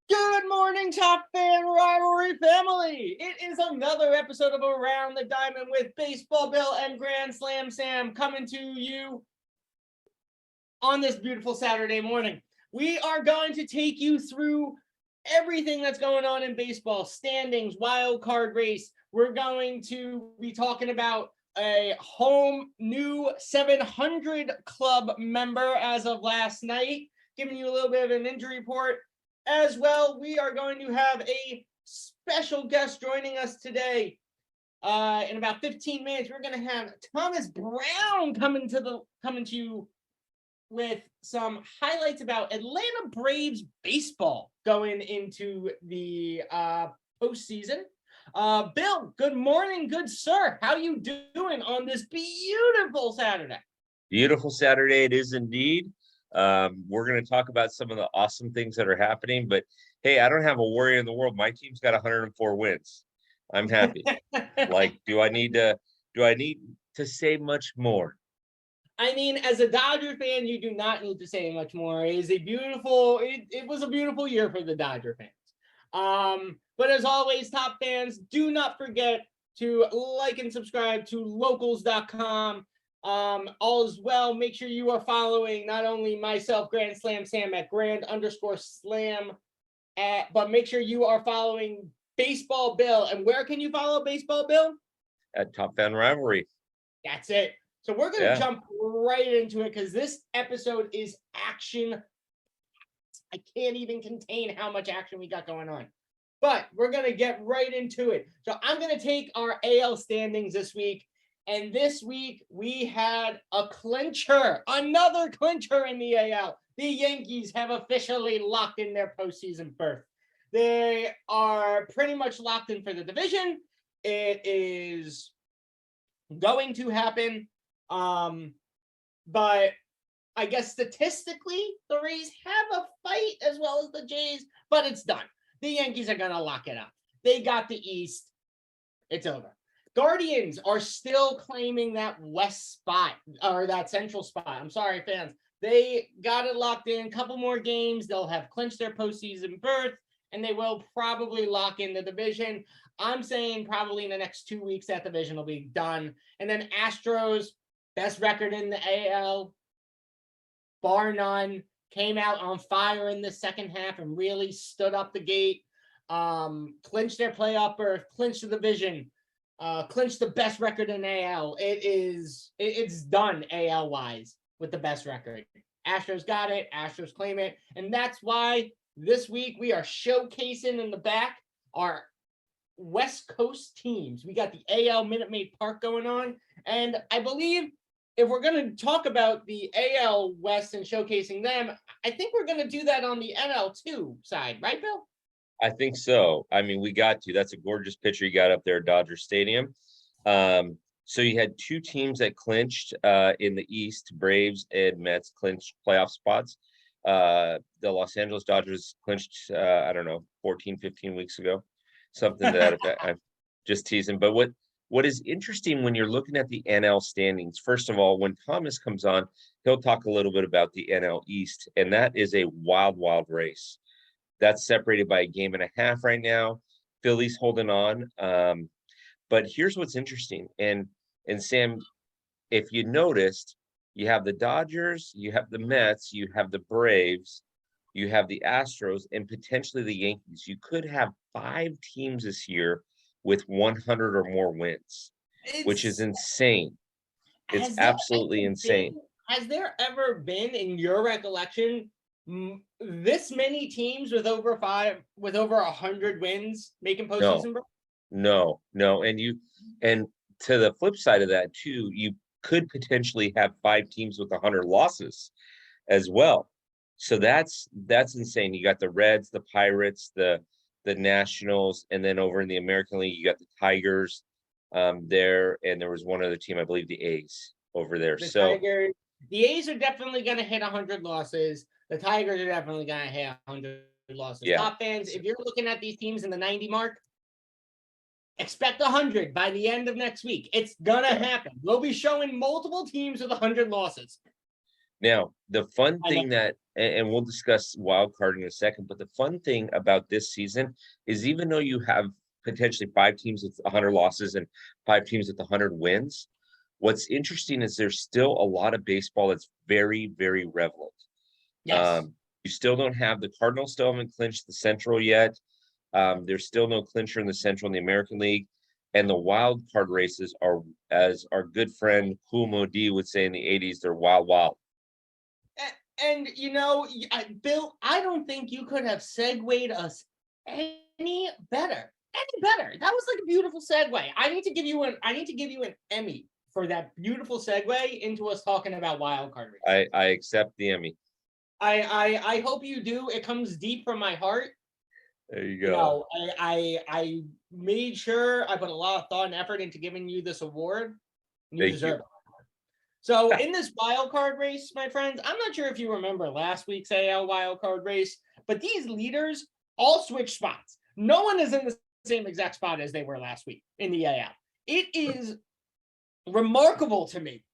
Good morning, Top Fan Rivalry family. It is another episode of Around the Diamond with Baseball Bill and Grand Slam Sam coming to you on this beautiful Saturday morning. We are going to take you through everything that's going on in baseball, standings, wild card race. We're going to be talking about a home new 700 club member as of last night, giving you a little bit of an injury report. As well, we are going to have a special guest joining us today. In about 15 minutes, we're going to have Thomas Brown coming to you with some highlights about Atlanta Braves baseball going into the postseason. Bill, good morning, good sir. How you doing on this beautiful Saturday? Beautiful Saturday it is indeed. We're going to talk about some of the awesome things that are happening, but hey, I don't have a worry in the world. My team's got 104 wins. I'm happy. Do I need to say much more? I mean, as a Dodger fan, you do not need to say much more. It was a beautiful year for the Dodger fans. But as always, Top fans, do not forget to like and subscribe to locals.com. All as well, make sure you are following not only myself, Grand Slam Sam at Grand_Slam, but make sure you are following Baseball Bill. And where can you follow Baseball Bill? At Top Fan Rivalry. That's it. So we're going to jump right into it because this episode is action. I can't even contain how much action we got going on. But we're going to get right into it. So I'm going to take our AL standings this week. And this week, we had a clincher, another clincher in the AL. The Yankees have officially locked in their postseason berth. They are pretty much locked in for the division. It is going to happen. But I guess statistically, the Rays have a fight as well as the Jays, but it's done. The Yankees are going to lock it up. They got the East. It's over. Guardians are still claiming that west spot or that central spot. I'm sorry, fans. They got it locked in. A couple more games. They'll have clinched their postseason berth, and they will probably lock in the division. I'm saying probably in the next 2 weeks that division will be done. And then Astros, best record in the AL, bar none, came out on fire in the second half and really stood up the gate, clinched their playoff berth, clinched the division. Clinched the best record in AL. It's done AL wise with the best record. Astros got it. Astros claim it. And that's why this week we are showcasing in the back our West Coast teams. We got the AL Minute Maid Park going on. And I believe if we're going to talk about the AL West and showcasing them, I think we're going to do that on the NL2 side. Right, Bill? I think so. I mean, we got to. That's a gorgeous picture you got up there at Dodger Stadium. So you had two teams that clinched in the East, Braves and Mets clinched playoff spots. The Los Angeles Dodgers clinched, 14, 15 weeks ago, something to that effect. I'm just teasing. But what is interesting when you're looking at the NL standings, first of all, when Thomas comes on, he'll talk a little bit about the NL East, and that is a wild, wild race. That's separated by a game and a half right now. Philly's holding on. But here's what's interesting. And Sam, if you noticed, you have the Dodgers, you have the Mets, you have the Braves, you have the Astros, and potentially the Yankees. You could have 5 teams this year with 100 or more wins, which is insane. It's absolutely insane. Has there ever been, in your recollection, this many teams with over 100 wins making postseason? No. And to the flip side of that too, you could potentially have 5 teams with 100 losses as well. So that's insane. You got the Reds, the Pirates, the Nationals, and then over in the American League, you got the Tigers there, and there was one other team, I believe the A's over there. The A's are definitely going to hit 100 losses. The Tigers are definitely going to hit 100 losses. Yeah. Top fans, if you're looking at these teams in the 90 mark, expect 100 by the end of next week. It's going to happen. We'll be showing multiple teams with 100 losses. Now, the fun I know. thing that, and we'll discuss wild card in a second, but the fun thing about this season is even though you have potentially 5 teams with 100 losses and 5 teams with 100 wins, what's interesting is there's still a lot of baseball that's very, very relevant. Yes. You still don't have the Cardinals still haven't clinched the Central yet. There's still no clincher in the Central in the American League. And the wild card races are, as our good friend Kumo D would say in the 80s, they're wild, wild. And Bill, I don't think you could have segued us any better. Any better. That was like a beautiful segue. I need to give you an Emmy for that beautiful segue into us talking about wild card races. I accept the Emmy. I hope you do. It comes deep from my heart. There you go. I made sure I put a lot of thought and effort into giving you this award. And you deserve it. So in this wild card race, my friends, I'm not sure if you remember last week's AL wild card race, but these leaders all switch spots. No one is in the same exact spot as they were last week in the AL. It is remarkable to me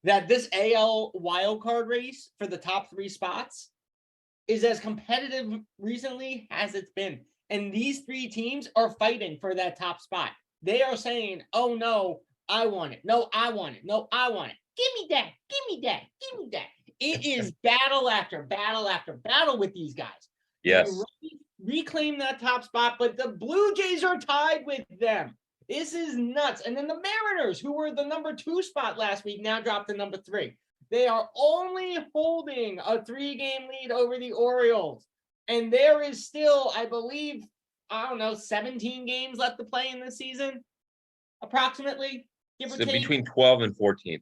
that this AL wild card race for the top 3 spots is as competitive recently as it's been. And these 3 teams are fighting for that top spot. They are saying, oh no, I want it. No, I want it. No, I want it. Give me that. Give me that. Give me that. It is battle after battle after battle with these guys. Yes. They reclaim that top spot, but the Blue Jays are tied with them. This is nuts. And then the Mariners, who were the number 2 spot last week, now dropped to number 3. They are only holding a 3-game lead over the Orioles. And there is still, I believe, 17 games left to play in this season, approximately, give or So take. between 12 and 14.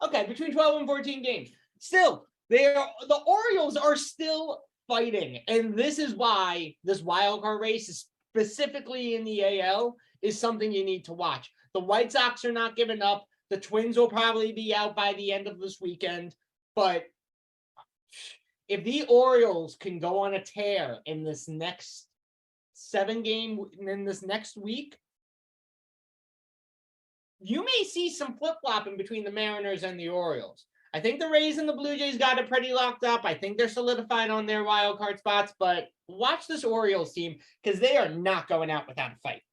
Okay, between 12 and 14 games. Still, the Orioles are still fighting. And this is why this wild card race, specifically in the AL, is something you need to watch. The White Sox are not giving up. The Twins will probably be out by the end of this weekend. But if the Orioles can go on a tear in this next 7 game, in this next week, you may see some flip-flopping between the Mariners and the Orioles. I think the Rays and the Blue Jays got it pretty locked up. I think they're solidified on their wild card spots, but watch this Orioles team because they are not going out without a fight.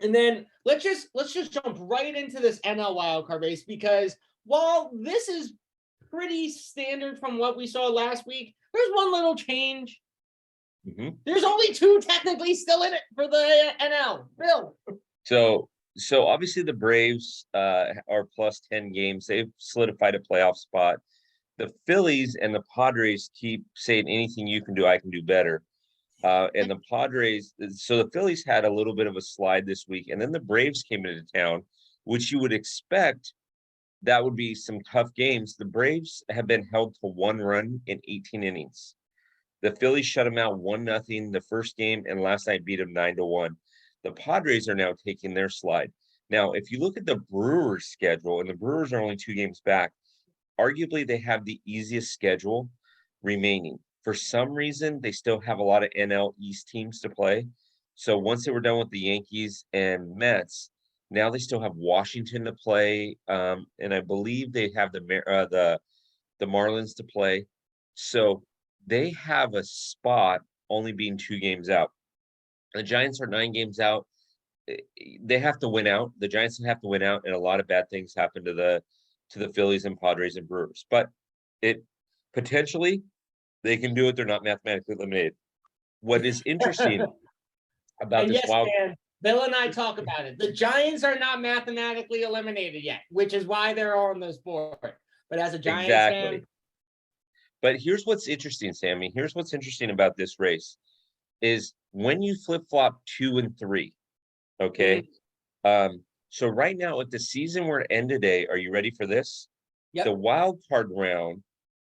And then let's just jump right into this NL wildcard race, because while this is pretty standard from what we saw last week, there's one little change. There's only 2 technically still in it for the NL. Bill. So obviously the Braves are plus 10 games. They've solidified a playoff spot. The Phillies and the Padres keep saying anything you can do, I can do better. And the Padres, so the Phillies had a little bit of a slide this week, and then the Braves came into town, which you would expect that would be some tough games. The Braves have been held to 1 run in 18 innings. The Phillies shut them out 1-0 the first game, and last night beat them 9-1. The Padres are now taking their slide. Now, if you look at the Brewers' schedule, and the Brewers are only 2 games back, arguably they have the easiest schedule remaining. For some reason, they still have a lot of NL East teams to play. So once they were done with the Yankees and Mets, now they still have Washington to play, and I believe they have the Marlins to play. So they have a spot only being 2 games out. The Giants are 9 games out. They have to win out. The Giants have to win out, and a lot of bad things happen to the Phillies and Padres and Brewers. But it potentially they can do it. They're not mathematically eliminated. What is interesting about and this man, Bill and I talk about it. The Giants are not mathematically eliminated yet, which is why they're on this board. But as a Giants fan, but here's what's interesting, Sammy. Here's what's interesting about this race is when you flip-flop 2 and 3, okay? So right now, if the season were to end today, are you ready for this? Yep. The wild card round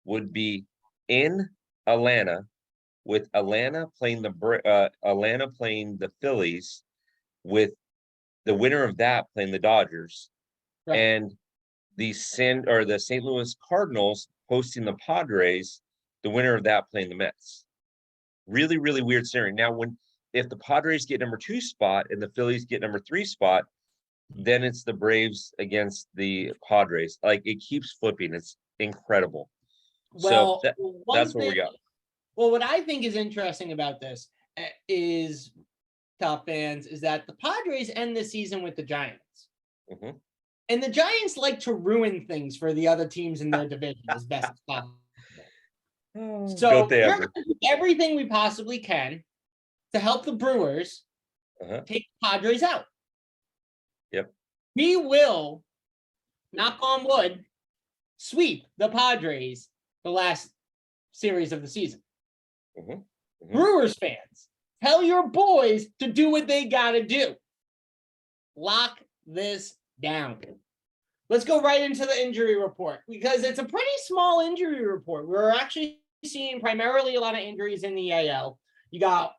would be in Atlanta, with Atlanta playing the Phillies, with the winner of that playing the Dodgers, right. And the St. Louis Cardinals hosting the Padres, the winner of that playing the Mets. Really, really weird scenario. Now, if the Padres get number 2 spot and the Phillies get number 3 spot, then it's the Braves against the Padres. Like, it keeps flipping. incredible. Well, So one that's what we thing, got. well, what I think is interesting about this is top fans is that the Padres end the season with the Giants. Mhm. And the Giants like to ruin things for the other teams in their division as best as possible. So Don't they we're ever? going to do everything we possibly can to help the Brewers Uh-huh. take the Padres out. Yep. We will, knock on wood, sweep the Padres the last series of the season. Mhm. Mhm. Brewers fans, tell your boys to do what they got to do. Lock this down. Let's go right into the injury report because it's a pretty small injury report. We're actually seeing primarily a lot of injuries in the AL. You got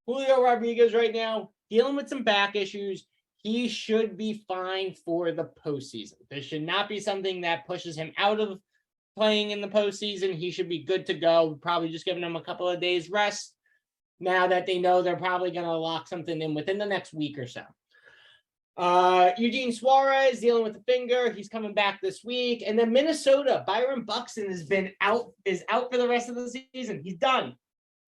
Julio Rodriguez right now dealing with some back issues. He should be fine for the postseason. This should not be something that pushes him out of playing in the postseason. He should be good to go. Probably just giving him a couple of days rest now that they know they're probably going to lock something in within the next week or so. Eugene Suarez dealing with the finger. He's coming back this week. And then Minnesota, Byron Buxton is out for the rest of the season. He's done.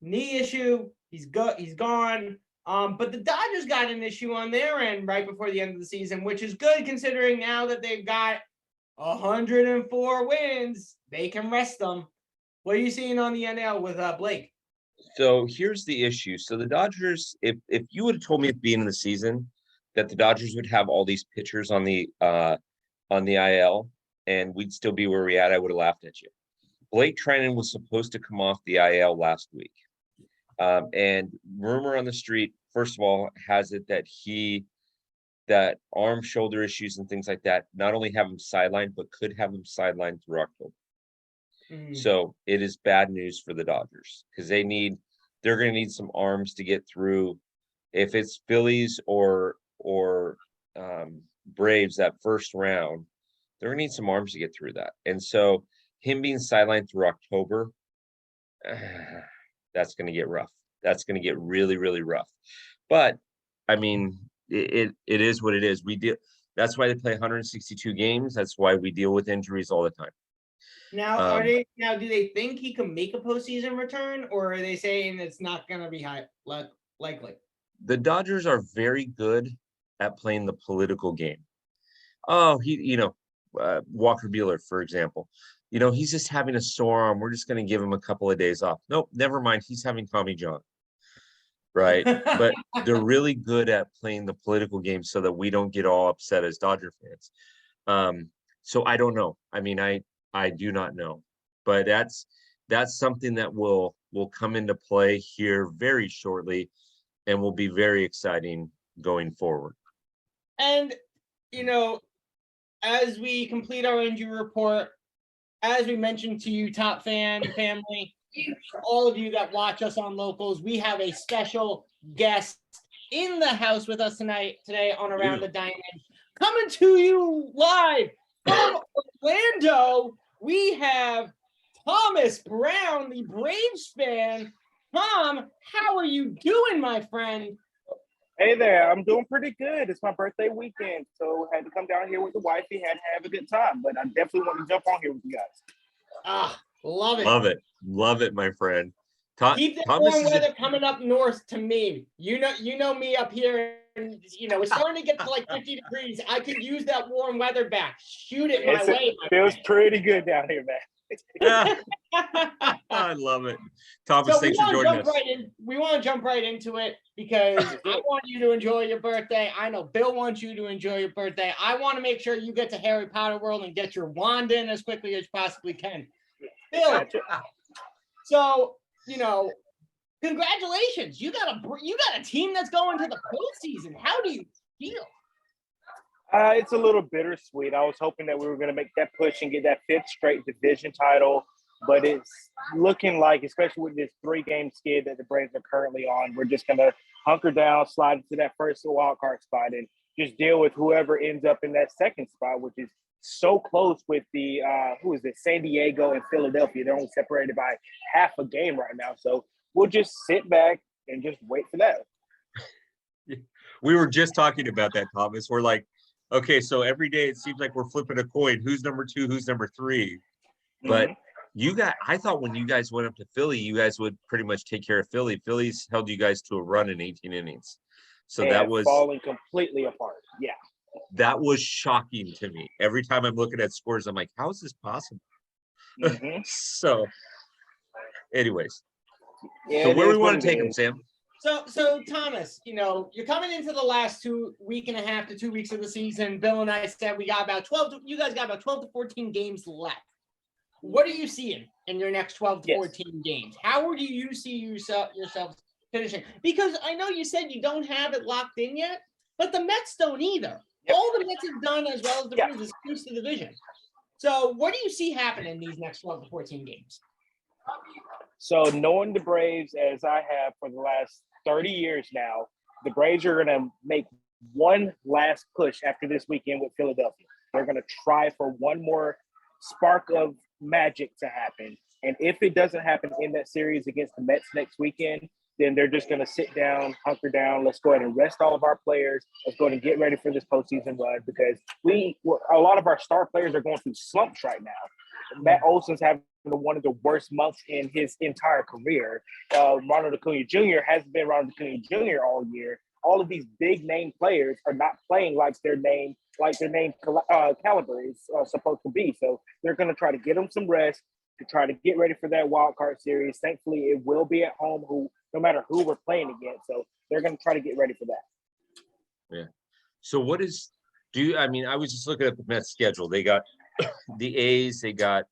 Knee issue. He's gone. But the Dodgers got an issue on their end right before the end of the season, which is good considering now that they've got 104 wins. They can rest them. What are you seeing on the NL with Blake? So here's the issue. So the Dodgers, if you would have told me at the beginning of the season that the Dodgers would have all these pitchers on the IL and we'd still be where we at, I would have laughed at you. Blake Treinen was supposed to come off the IL last week. And rumor on the street, first of all, has it that arm, shoulder issues and things like that not only have him sidelined, but could have him sidelined through October. So it is bad news for the Dodgers because they're going to need some arms to get through. If it's Phillies or Braves that first round, they're going to need some arms to get through that. And so him being sidelined through October, that's going to get rough. That's going to get really, really rough. But I mean, it is what it is. That's why they play 162 games. That's why we deal with injuries all the time. Now, do they think he can make a postseason return, or are they saying it's not going to be likely? The Dodgers are very good at playing the political game. Oh, Walker Buehler, for example, he's just having a sore arm. We're just going to give him a couple of days off. Nope, never mind. He's having Tommy John. Right. But they're really good at playing the political game so that we don't get all upset as Dodger fans. So I don't know. I mean, I do not know, but that's something that will come into play here very shortly and will be very exciting going forward. And, as we complete our injury report, as we mentioned to you, top family, all of you that watch us on Locals, we have a special guest in the house with us today on Around the Diamond, coming to you live from Orlando. We have Thomas Brown, the Braves fan. Tom, how are you doing, my friend? Hey there, I'm doing pretty good. It's my birthday weekend, so I had to come down here with the wifey, had to have a good time. But I definitely want to jump on here with you guys. Love it. Love it, my friend. Keep the warm weather coming up north to me. You know me up here, and it's starting to get to like 50 degrees. I could use that warm weather back. Shoot it my way. Feels pretty good down here, man. I love it. Thomas, thanks for joining us. We want to jump right into it because I want you to enjoy your birthday. I know Bill wants you to enjoy your birthday. I want to make sure you get to Harry Potter World and get your wand in as quickly as you possibly can. Bill, so congratulations. You got a team that's going to the postseason. How do you feel? It's a little bittersweet. I was hoping that we were going to make that push and get that 5th straight division title, but it's looking like, especially with this 3-game skid that the Braves are currently on, we're just going to hunker down, slide into that first wild card spot, and just deal with whoever ends up in that 2nd spot, which is so close with the San Diego and Philadelphia. They're only separated by half a game right now, so we'll just sit back and just wait for that. We were just talking about that, Thomas. We're like, Okay, so every day it seems like we're flipping a coin. Who's number 2? Who's number 3? But I thought when you guys went up to Philly, you guys would pretty much take care of Philly. Philly's held you guys to a run in 18 innings. So They have fallen completely apart. Yeah. that was shocking to me. Every time I'm looking at scores, I'm like, how is this possible? Mhm. So, anyways, Yeah, so it where we is want what to it take them, is. Sam? So Thomas, you're coming into the last week and a half to 2 weeks of the season. Bill and I said we got about 12. You guys got about 12 to 14 games left. What are you seeing in your next 12 to 14 games? How do you see yourselves finishing? Because I know you said you don't have it locked in yet, but the Mets don't either. Yep. All the Mets have done, as well as the Braves, is clinch the division. So what do you see happening in these next 12 to 14 games? So knowing the Braves as I have for the last 30 years now, the Braves are going to make one last push after this weekend with Philadelphia. They're going to try for one more spark of magic to happen. And if it doesn't happen in that series against the Mets next weekend, then they're just going to sit down, hunker down. Let's go ahead and rest all of our players. Let's go ahead and get ready for this postseason run because a lot of our star players are going through slumps right now. Matt Olson's having one of the worst months in his entire career. Ronald Acuna Jr. hasn't been Ronald Acuna Jr. all year. All of these big name players are not playing like their name caliber is supposed to be. So they're going to try to get them some rest to try to get ready for that wild card series. Thankfully, it will be at home. No matter who we're playing against, so they're going to try to get ready for that. Yeah. So I was just looking at the Mets schedule. They got the A's, they got,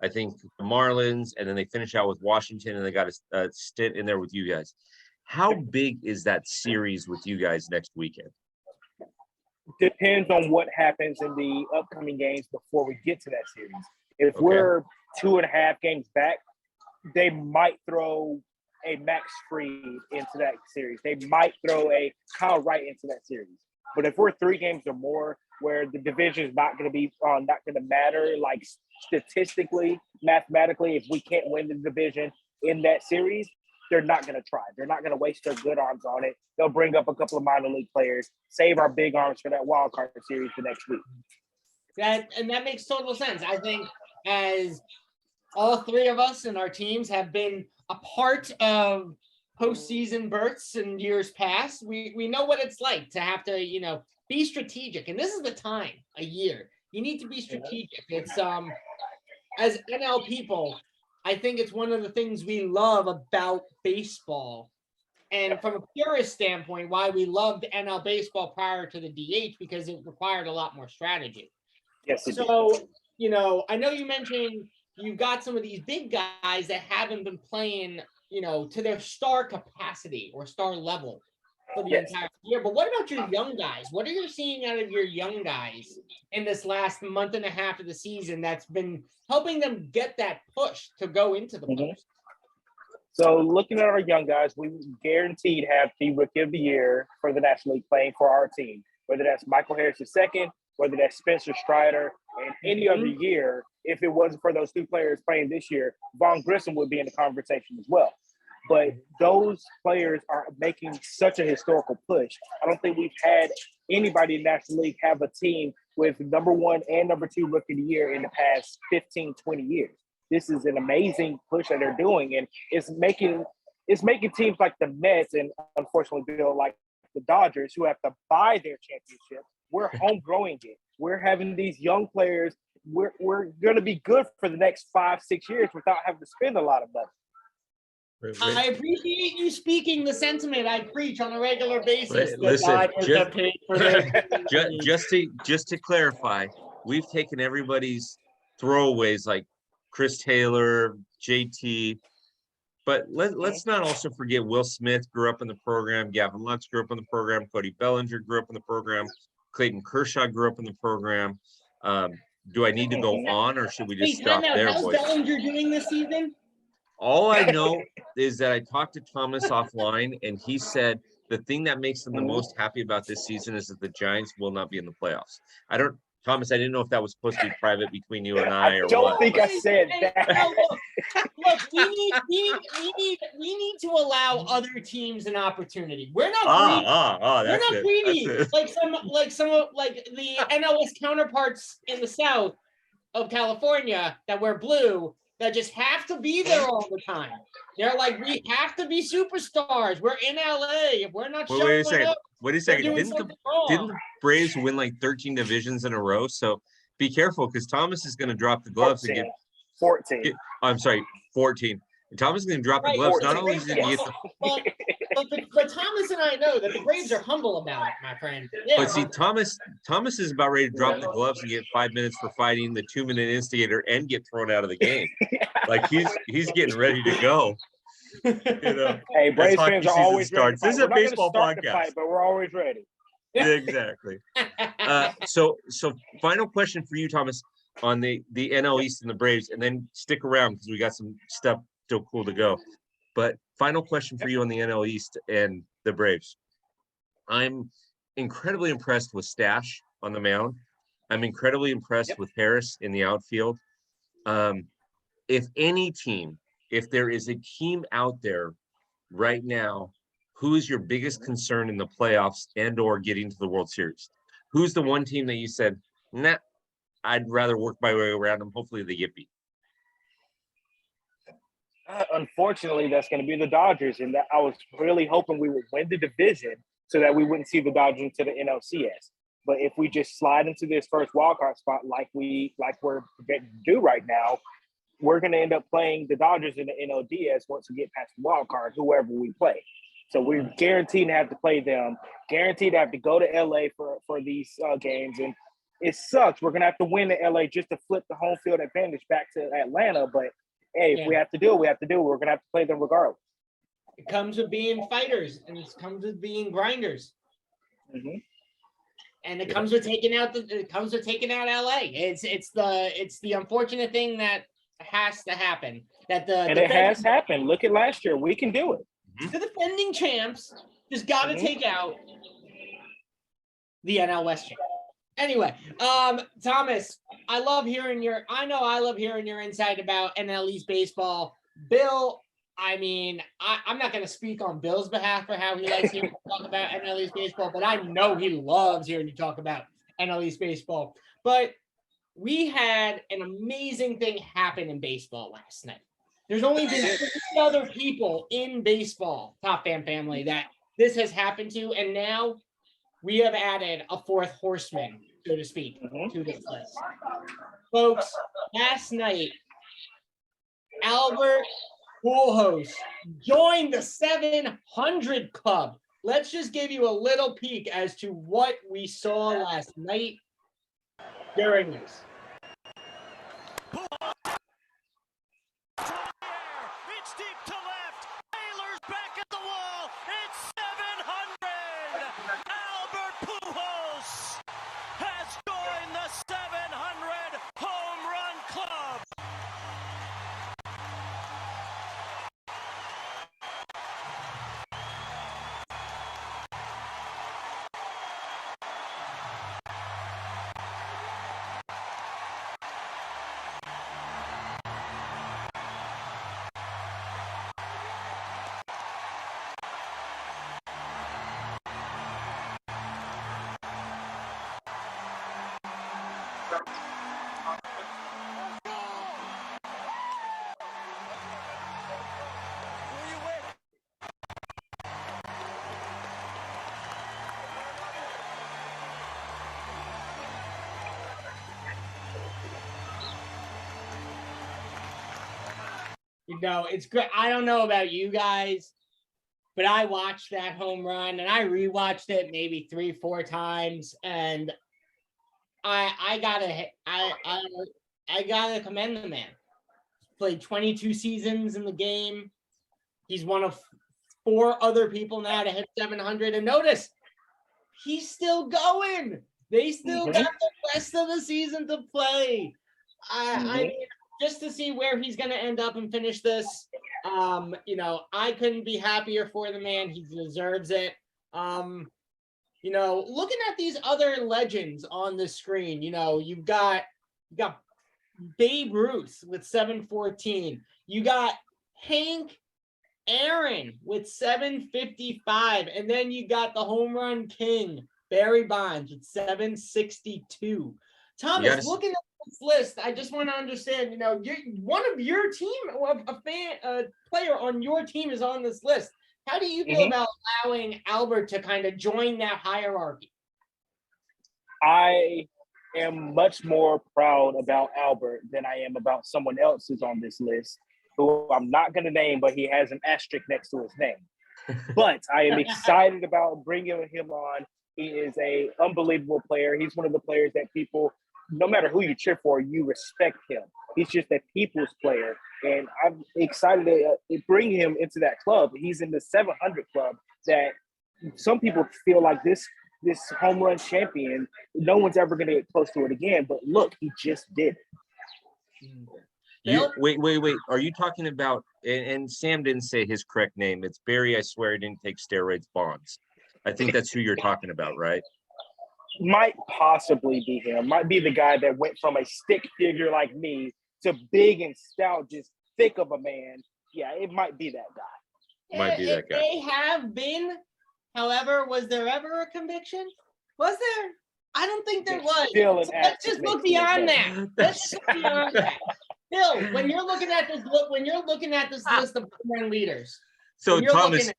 I think, the Marlins, and then they finish out with Washington, and they got a stint in there with you guys. How big is that series with you guys next weekend? Depends on what happens in the upcoming games before we get to that series. If we're 2.5 games back, they might throw a Max Fried into that series. They might throw a Kyle Wright into that series. But if we're 3 games or more, where the division is not going to matter, like statistically, mathematically, if we can't win the division in that series, they're not going to try. They're not going to waste their good arms on it. They'll bring up a couple of minor league players, save our big arms for that wild card series the next week. That makes total sense. I think as all 3 of us and our teams have been a part of postseason berths in years past, we know what it's like to have to, be strategic. And this is the time, a year. You need to be strategic. It's as NL people, I think it's one of the things we love about baseball. And from a purist standpoint, why we loved NL baseball prior to the DH, because it required a lot more strategy. Yes, it so, I know you mentioned you've got some of these big guys that haven't been playing, to their star capacity or star level for the entire year. But what about your young guys? What are you seeing out of your young guys in this last month and a half of the season that's been helping them get that push to go into the post? So looking at our young guys, we guaranteed have the Rookie of the Year for the National League playing for our team, whether that's Michael Harris II, whether that's Spencer Strider, and any other year. If it wasn't for those 2 players playing this year, Vaughn Grissom would be in the conversation as well. But those players are making such a historical push. I don't think we've had anybody in the National League have a team with number 1 and number 2 Rookie of the Year in the past 15, 20 years. This is an amazing push that they're doing, and it's making teams like the Mets and unfortunately Bill, like the Dodgers, who have to buy their championship. We're homegrowing it. We're having these young players. We're going to be good for the next 5-6 years without having to spend a lot of money. I appreciate you speaking the sentiment I preach on a regular basis. Listen, just to clarify, we've taken everybody's throwaways like Chris Taylor, JT, but let's not also forget Will Smith grew up in the program, Gavin Lux grew up in the program, Cody Bellinger grew up in the program, Clayton Kershaw grew up in the program. Do I need to go on, or should we just stop there, boys? How's Bellinger doing this season? All I know is that I talked to Thomas offline, and he said the thing that makes him the most happy about this season is that the Giants will not be in the playoffs. Thomas, I didn't know if that was supposed to be private between you and I I or don't what. think I said Hey, that. no, look, we need to allow other teams an opportunity. We're not greedy. We're That's not it. greedy That's it. like some of the NLS counterparts in the South of California that wear blue that just have to be there all the time. They're like, we have to be superstars. We're in LA. If we're not Wait, showing wait a second. up, Wait a we're second. doing Didn't something wrong. the Braves win like 13 divisions in a row? So be careful because Thomas is going to drop the gloves and 14. I'm sorry, 14. And Thomas is going to drop the Right, gloves. Not 14, only is he going to get the but Thomas and I know that the Braves are humble about it, my friend. Yeah, But see, Thomas is about ready to drop the gloves and get 5 minutes for fighting the 2-minute instigator and get thrown out of the game. Like he's getting ready to go. You know, Hey, Braves hockey fans are season always ready. starts. This is a We're not gonna baseball start the podcast. fight, but we're always ready. Exactly. So final question for you, Thomas, on the NL East and the Braves, and then stick around because we got some stuff still cool to go. But final question for you on the NL East and the Braves. I'm incredibly impressed with Stash on the mound. I'm incredibly impressed with Harris in the outfield. If any team, if there is a team out there right now, who is your biggest concern in the playoffs and or getting to the World Series? Who's the one team that you said, nah, I'd rather work my way around them. Hopefully they get beat. Unfortunately, that's going to be the Dodgers, and that I was really hoping we would win the division so that we wouldn't see the Dodgers into the NLCS. But if we just slide into this first wildcard spot like we're projected to do right now, we're going to end up playing the Dodgers in the NLDS once we get past the wild card, whoever we play. So we're guaranteed to have to play them, guaranteed to have to go to LA for these games. And it sucks. We're going to have to win in LA just to flip the home field advantage back to Atlanta. But hey, if we have to do it, we have to do it. We're going to have to play them regardless. It comes with being fighters, and it comes with being grinders. Mm-hmm. And it comes with taking out LA. It's the unfortunate thing that has to happen. It has happened. Look at last year. We can do it. The defending champs just got to take out the NL West champ. Anyway, Thomas, I love hearing your insight about NL East baseball. Bill, I mean, I'm not going to speak on Bill's behalf for how he likes hearing you talk about NL East baseball, but I know he loves hearing you talk about NL East baseball. But we had an amazing thing happen in baseball last night. There's only been 3 other people in baseball, Top Fan family, that this has happened to, and now we have added a 4th horseman, so to speak, to this list. Folks, last night, Albert Pujols joined the 700 club. Let's just give you a little peek as to what we saw last night during this. It's deep to left. Taylor's back at the wall. It's 700. Albert Pujols has joined the 700 home run club. You know, it's great. I don't know about you guys, but I watched that home run and I rewatched it maybe 3-4 times, and I gotta commend the man. Played 22 seasons in the game. He's one of 4 other people now to hit 700. And notice, he's still going. They still got the rest of the season to play. I mean, just to see where he's going to end up and finish this, you know, I couldn't be happier for the man. He deserves it. looking at these other legends on the screen, you've got Babe Ruth with 714. You got Hank Aaron with 755. And then you got the home run king, Barry Bonds with 762. Thomas, looking at this list, I just want to understand, one of your team, a player on your team is on this list. How do you feel about allowing Albert to kind of join that hierarchy? I am much more proud about Albert than I am about someone else who's on this list, who I'm not going to name, but he has an asterisk next to his name. But I am excited about bringing him on. He is an unbelievable player. He's one of the players that people, no matter who you cheer for, you respect him. He's just a people's player. And I'm excited to bring him into that club. He's in the 700 club that some people feel like this home run champion, no one's ever going to get close to it again. But look, he just did it. Wait. Are you talking about, and Sam didn't say his correct name. It's Barry, I swear he didn't take steroids, Bonds. I think that's who you're talking about, right? Might possibly be him. Might be the guy that went from a stick figure like me to big and stout, just thick of a man. Yeah, it might be that guy. Might be that guy. They have been. However, was there ever a conviction? Was there? I don't think there was. So let's just look beyond that. Let's just look beyond that. Bill, when you're looking at this list of home run leaders. So Thomas,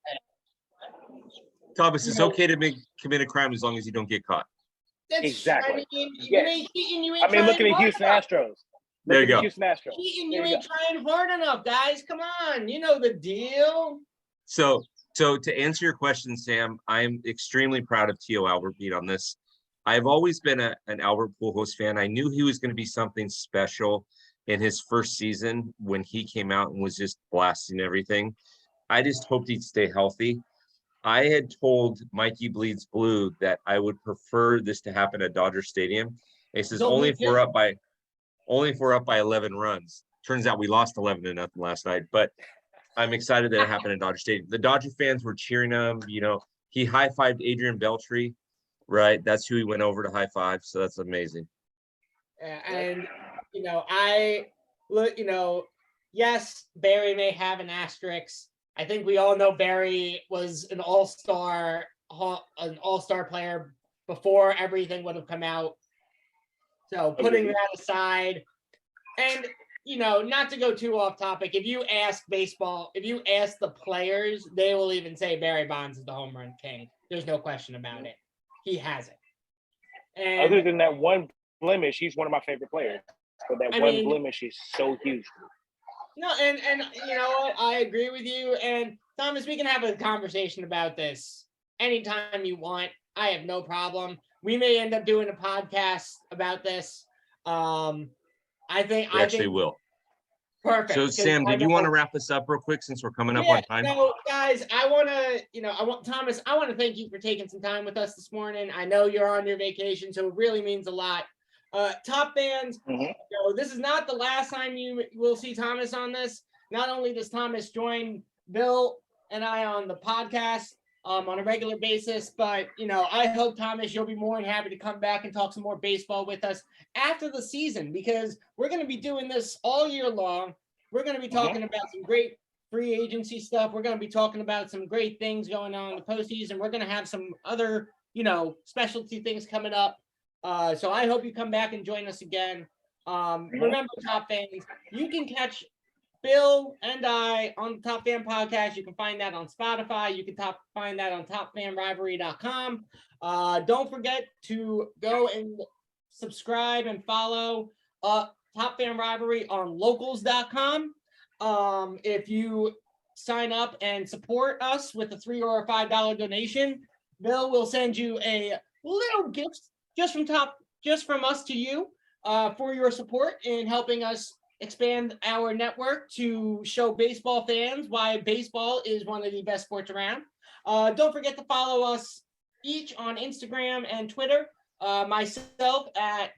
it's okay to commit a crime as long as you don't get caught. Exactly. You ain't cheating. You ain't look at the Houston Astros. There you go. Houston Astros. Cheating, you ain't trying hard enough, guys. Come on. You know the deal. So to answer your question, Sam, I'm extremely proud of Tio Albert being on this. I've always been an Albert Pujols fan. I knew he was going to be something special in his first season when he came out and was just blasting everything. I just hoped he'd stay healthy. I had told Mikey Bleeds Blue that I would prefer this to happen at Dodger Stadium. He says only if we're up by 11 runs. Turns out we lost 11-0 last night, but I'm excited that it happened at Dodger Stadium. The Dodger fans were cheering him. He high-fived Adrian Beltre, right? That's who he went over to high-five. So that's amazing. And yes, Barry may have an asterisk. I think we all know Barry was an all-star player before everything would have come out. So putting that aside, and not to go too off topic, if you ask the players, they will even say Barry Bonds is the home run king. There's no question about it. He has it. And other than that one blemish, he's one of my favorite players. But that blemish is so huge. No, and you know what? I agree with you. And Thomas, we can have a conversation about this anytime you want. I have no problem. We may end up doing a podcast about this. I think We will. Perfect. So Sam, did you want to wrap this up real quick since we're coming up on time? No, guys, I want to thank you for taking some time with us this morning. I know you're on your vacation, so it really means a lot. Top fans, this is not the last time you will see Thomas on this. Not only does Thomas join Bill and I on the podcast on a regular basis, but I hope, Thomas, you'll be more than happy to come back and talk some more baseball with us after the season, because we're going to be doing this all year long. We're going to be talking about some great free agency stuff. We're going to be talking about some great things going on in the postseason. We're going to have some other, specialty things coming up. So I hope you come back and join us again. Remember, Top Fans, you can catch Bill and I on the Top Fan Podcast. You can find that on Spotify. You can find that on topfanrivalry.com. Don't forget to go and subscribe and follow Top Fan Rivalry on locals.com. If you sign up and support us with a $3 or a $5 donation, Bill will send you a little gift just from us to you for your support in helping us expand our network to show baseball fans why baseball is one of the best sports around. Don't forget to follow us each on Instagram and Twitter. Myself at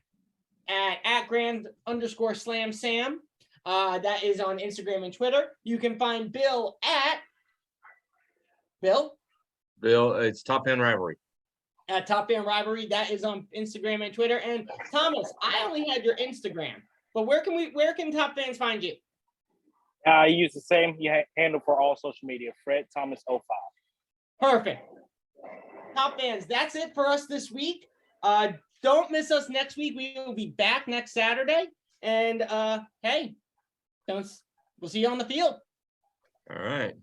@grand_slam_sam. That is on Instagram and Twitter. You can find Bill at Bill. It's Top Fan Rivalry. at Top Fan Rivalry. That is on Instagram and Twitter. And Thomas, I only had your Instagram, but where can Top Fans find you? I use the same handle for all social media, Fred Thomas 05. Perfect. Top Fans, that's it for us this week. Don't miss us next week. We will be back next Saturday. And hey, we'll see you on the field. All right.